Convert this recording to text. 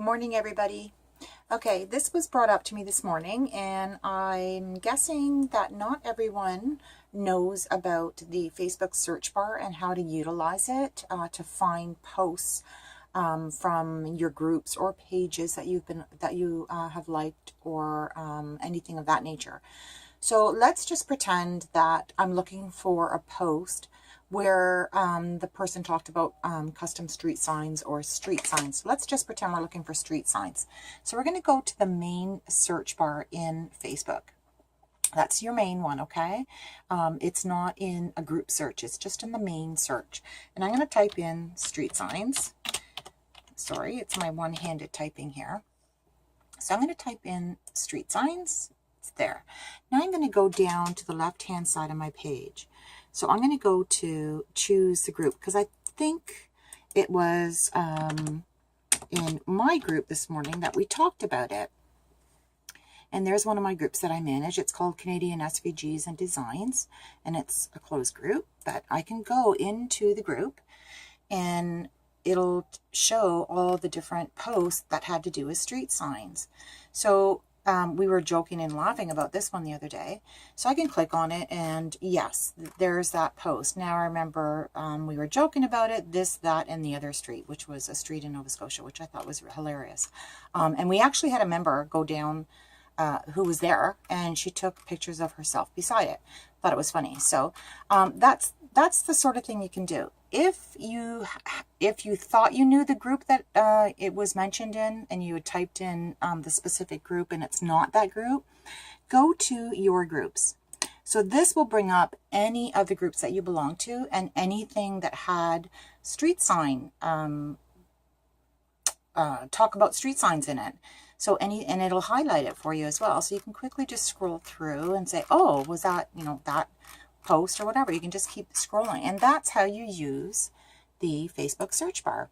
Morning, everybody. Okay, this was brought up to me this morning, and I'm guessing that not everyone knows about the Facebook search bar and how to utilize it to find posts from your groups or pages that you have liked or anything of that nature. So let's just pretend that I'm looking for a post where the person talked about custom street signs or street signs. So let's just pretend we're looking for street signs. So we're going to go to the main search bar in Facebook. That's your main one, okay? It's not in a group search. It's just in the main search. And I'm going to type in street signs. Sorry, it's my one-handed typing here. So I'm going to type in street signs. It's there. Now I'm going to go down to the left-hand side of my page. So I'm going to go to choose the group because I think it was in my group this morning that we talked about it. And there's one of my groups that I manage. It's called Canadian SVGs and Designs, and it's a closed group. But I can go into the group and it'll show all the different posts that had to do with street signs. So we were joking and laughing about this one the other day. So I can click on it and yes, there's that post. Now I remember we were joking about it, this, that, and the other street, which was a street in Nova Scotia, which I thought was hilarious. And we actually had a member go down who was there, and she took pictures of herself beside it. Thought it was funny. So that's the sort of thing you can do. If you thought you knew the group that it was mentioned in, and you had typed in the specific group and it's not that group, go to your groups. So this will bring up any of the groups that you belong to and anything that had street sign, talk about street signs in it. So and it'll highlight it for you as well. So you can quickly just scroll through and say, oh, was that, that post or whatever. You can just keep scrolling. And that's how you use the Facebook search bar.